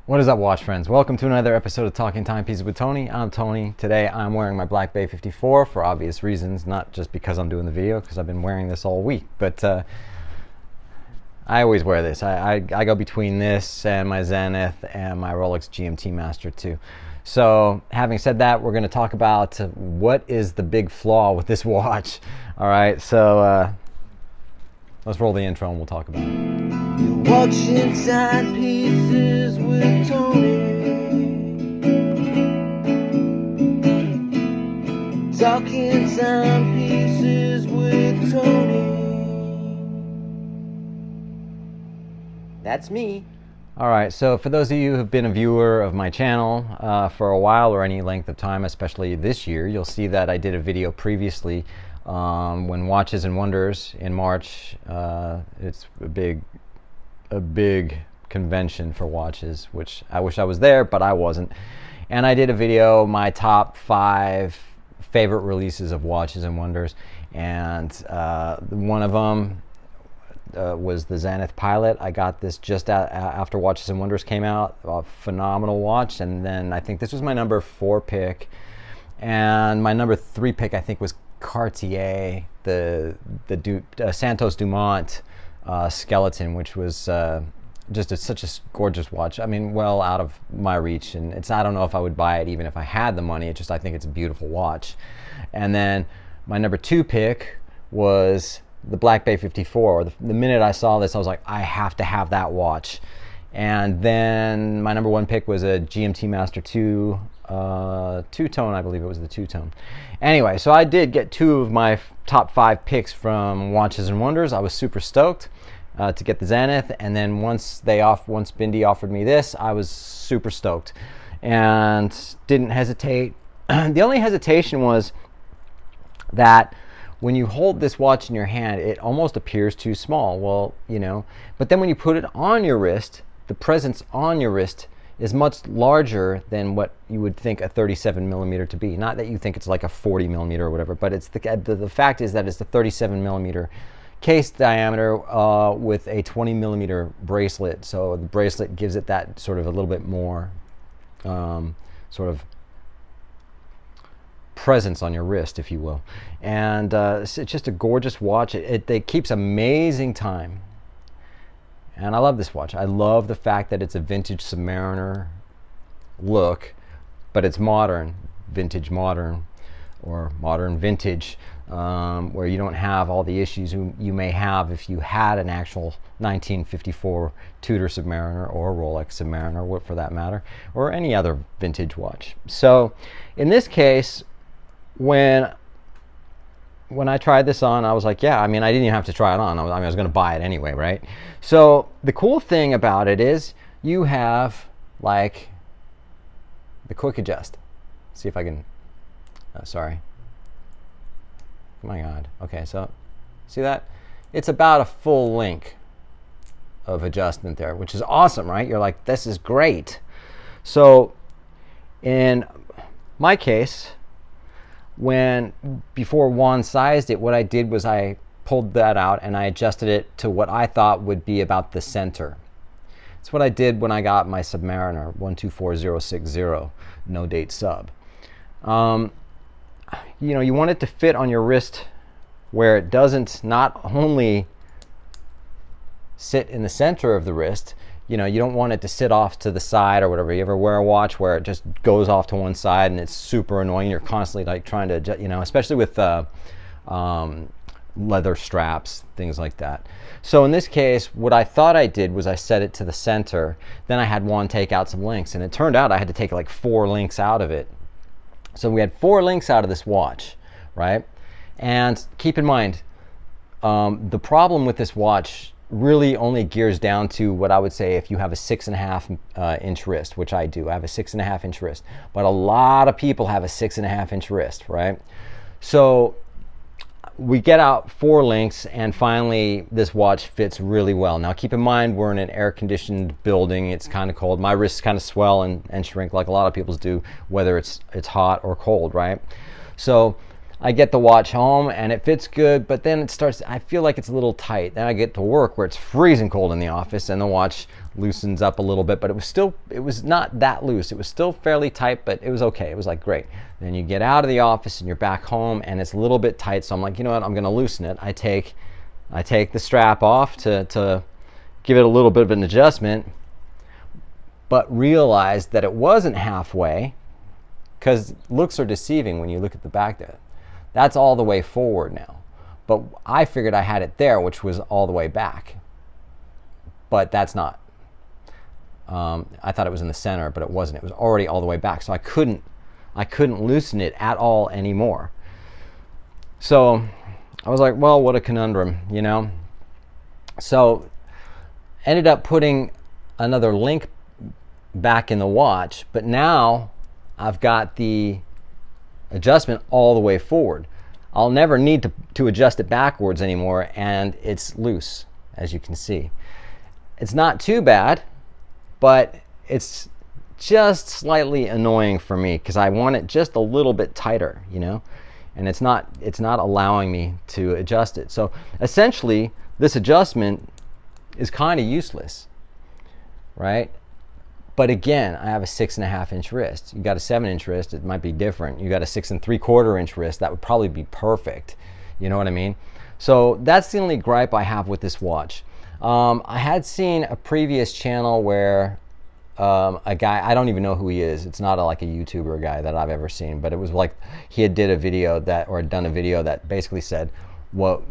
What is up, watch friends? Welcome to another episode of Talking Timepieces with Tony. I'm Tony. Today I'm wearing my Black Bay 54 for obvious reasons, not just because I'm doing the video, because I've been wearing this all week, but I always wear this. I go between this and my Zenith and my Rolex GMT Master 2. So having said that, we're going to talk about what is the big flaw with this watch. All right, so let's roll the intro and we'll talk about it. You're watching Timepieces with Tony. Talking Timepieces with Tony. That's me. All right, so for those of you who've been a viewer of my channel for a while or any length of time, especially this year, you'll see that I did a video previously when Watches and Wonders in March. It's a big convention for watches, which I wish I was there, but I wasn't. And I did a video, my top 5 favorite releases of Watches and Wonders, and one of them was the Zenith Pilot. I got this just after Watches and Wonders came out. A phenomenal watch. And then I think this was my number 4 pick, and my number 3 pick I think was Cartier, the Santos Dumont skeleton, which was just such a gorgeous watch. I mean, well out of my reach, and I don't know if I would buy it even if I had the money. I think it's a beautiful watch. And then my number 2 pick was the Black Bay 54. The minute I saw this, I was like, I have to have that watch. And then my number 1 pick was a GMT Master 2 two-tone. I believe it was the two-tone. Anyway, so I did get 2 of my top 5 picks from Watches and Wonders. I was super stoked to get the Zenith, and then once Bindi offered me this, I was super stoked and didn't hesitate. The only hesitation was that when you hold this watch in your hand, it almost appears too small. Well, you know, but then when you put it on your wrist, the presence on your wrist is much larger than what you would think a 37 millimeter to be. Not that you think it's like a 40 millimeter or whatever, but it's the fact is that it's the 37 millimeter case diameter with a 20 millimeter bracelet. So the bracelet gives it that sort of a little bit more sort of presence on your wrist, if you will. And it's just a gorgeous watch. It keeps amazing time. And I love this watch. I love the fact that it's a vintage Submariner look, but it's modern, vintage modern, or modern vintage, where you don't have all the issues you may have if you had an actual 1954 Tudor Submariner or Rolex Submariner, for that matter, or any other vintage watch. So in this case, when I tried this on, I was like, yeah, I mean, I didn't even have to try it on. I was going to buy it anyway, right? So the cool thing about it is you have like the quick adjust. See if I can, sorry. Oh my God. Okay, so see that? It's about a full link of adjustment there, which is awesome, right? You're like, this is great. So in my case, before Juan sized it, what I did was I pulled that out and I adjusted it to what I thought would be about the center. That's what I did when I got my Submariner 124060 no date sub. You know, you want it to fit on your wrist where it doesn't not only sit in the center of the wrist. You know, you don't want it to sit off to the side or whatever. You ever wear a watch where it just goes off to one side and it's super annoying? You're constantly like trying to, you know, especially with leather straps, things like that. So in this case, what I thought I did was I set it to the center. Then I had Juan take out some links, and it turned out I had to take like 4 links out of it. So we had 4 links out of this watch, right? And keep in mind, the problem with this watch really only gears down to what I would say if you have a 6.5 inch wrist, which I do. I have a 6.5 inch wrist, but a lot of people have a 6.5 inch wrist, right? So we get out 4 links, and finally this watch fits really well. Now keep in mind, we're in an air-conditioned building. It's kind of cold. My wrists kind of swell and shrink like a lot of people's do, whether it's hot or cold, right? So I get the watch home and it fits good, but then I feel like it's a little tight. Then I get to work where it's freezing cold in the office and the watch loosens up a little bit, but it was not that loose. It was still fairly tight, but it was okay. It was like great. Then you get out of the office and you're back home and it's a little bit tight, so I'm like, you know what, I'm gonna loosen it. I take the strap off to give it a little bit of an adjustment, but realized that it wasn't halfway, because looks are deceiving when you look at the back there. That's all the way forward now. But I figured I had it there, which was all the way back. But that's not. I thought it was in the center, but it wasn't. It was already all the way back. So I couldn't loosen it at all anymore. So I was like, well, what a conundrum, you know? So ended up putting another link back in the watch, but now I've got the adjustment all the way forward. I'll never need to adjust it backwards anymore, and it's loose, as you can see. It's not too bad, but it's just slightly annoying for me because I want it just a little bit tighter, you know, and it's not allowing me to adjust it. So essentially, this adjustment is kind of useless, right? But again, I have a 6.5 inch wrist. You got a 7-inch wrist, it might be different. You got a 6 3/4 inch wrist, that would probably be perfect. You know what I mean? So that's the only gripe I have with this watch. I had seen a previous channel where a guy, I don't even know who he is. It's not like a YouTuber guy that I've ever seen, but it was like he had done a video that basically said what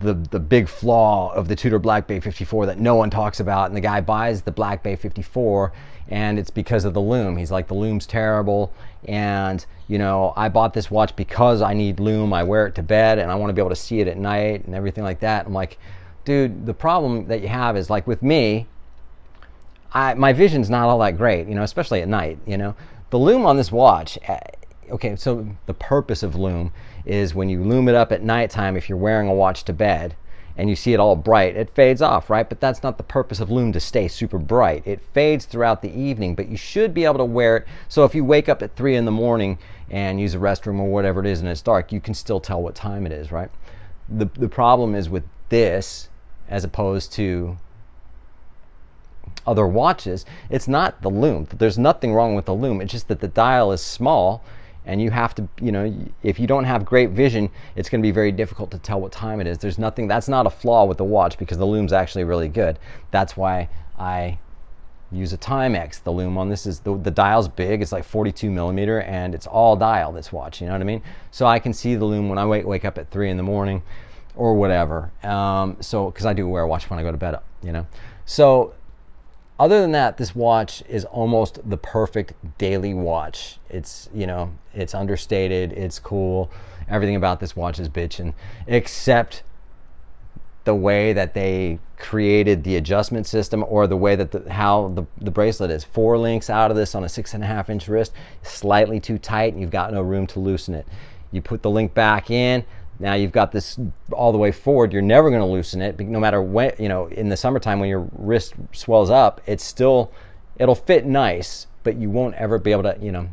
the big flaw of the Tudor Black Bay 54 that no one talks about, and the guy buys the Black Bay 54 and it's because of the lume. He's like, the lume's terrible, and you know, I bought this watch because I need lume. I wear it to bed and I want to be able to see it at night and everything like that. I'm like, dude, the problem that you have is, like with me, my vision's not all that great, you know, especially at night, you know. The lume on this watch, okay, so the purpose of lume is when you lume it up at nighttime, if you're wearing a watch to bed and you see it all bright, it fades off, right? But that's not the purpose of lume, to stay super bright. It fades throughout the evening, but you should be able to wear it. So if you wake up at 3 in the morning and use a restroom or whatever it is and it's dark, you can still tell what time it is, right? The problem is with this, as opposed to other watches, it's not the lume. There's nothing wrong with the lume. It's just that the dial is small, and you have to, you know, if you don't have great vision, it's going to be very difficult to tell what time it is. There's nothing, that's not a flaw with the watch, because the lume's actually really good. That's why I use a Timex. The lume on this is, the dial's big, it's like 42 millimeter, and it's all dial, this watch, you know what I mean? So I can see the lume when I wake up at 3 in the morning or whatever. So, because I do wear a watch when I go to bed, you know. So other than that, this watch is almost the perfect daily watch. It's, you know, it's understated, it's cool. Everything about this watch is bitchin', except the way that they created the adjustment system, or the way that how the bracelet is. 4 links out of this on a 6.5 inch wrist, slightly too tight, and you've got no room to loosen it. You put the link back in, now you've got this all the way forward. You're never going to loosen it, no matter when, you know, in the summertime when your wrist swells up, it'll fit nice, but you won't ever be able to, you know,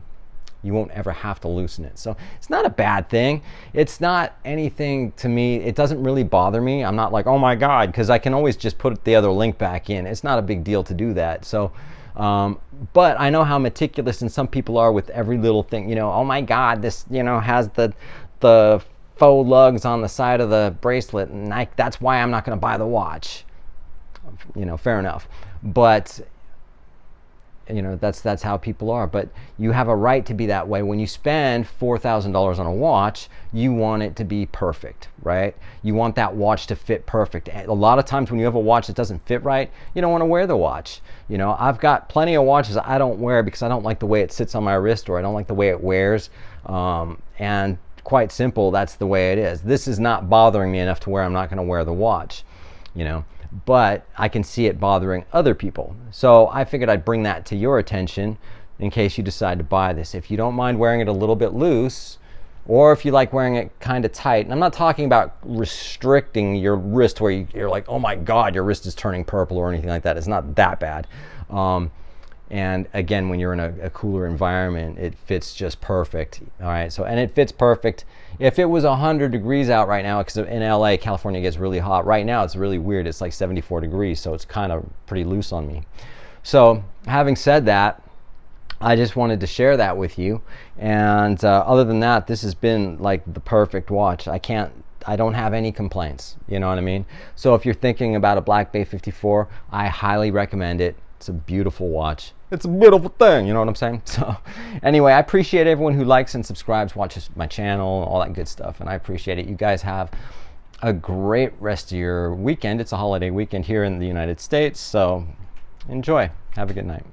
you won't ever have to loosen it. So it's not a bad thing. It's not anything to me. It doesn't really bother me. I'm not like, oh my God, because I can always just put the other link back in. It's not a big deal to do that. So, but I know how meticulous and some people are with every little thing. You know, oh my God, this, you know, has the faux lugs on the side of the bracelet, and that's why I'm not going to buy the watch. You know, fair enough. But you know, that's how people are. But you have a right to be that way. When you spend $4,000 on a watch, you want it to be perfect, right? You want that watch to fit perfect. A lot of times when you have a watch that doesn't fit right, you don't want to wear the watch. You know, I've got plenty of watches I don't wear because I don't like the way it sits on my wrist, or I don't like the way it wears. And quite simple, that's the way it is. This is not bothering me enough to where I'm not going to wear the watch, you know. But I can see it bothering other people. So I figured I'd bring that to your attention in case you decide to buy this. If you don't mind wearing it a little bit loose, or if you like wearing it kind of tight, and I'm not talking about restricting your wrist where you're like, oh my God, your wrist is turning purple or anything like that. It's not that bad. And again, when you're in a cooler environment, it fits just perfect. All right, so, and it fits perfect. If it was 100 degrees out right now, because in LA, California gets really hot. Right now, it's really weird. It's like 74 degrees, so it's kind of pretty loose on me. So having said that, I just wanted to share that with you. And other than that, this has been like the perfect watch. I don't have any complaints, you know what I mean? So if you're thinking about a Black Bay 54, I highly recommend it. It's a beautiful watch. It's a beautiful thing, you know what I'm saying? So anyway, I appreciate everyone who likes and subscribes, watches my channel, all that good stuff, and I appreciate it. You guys have a great rest of your weekend. It's a holiday weekend here in the United States, so enjoy. Have a good night.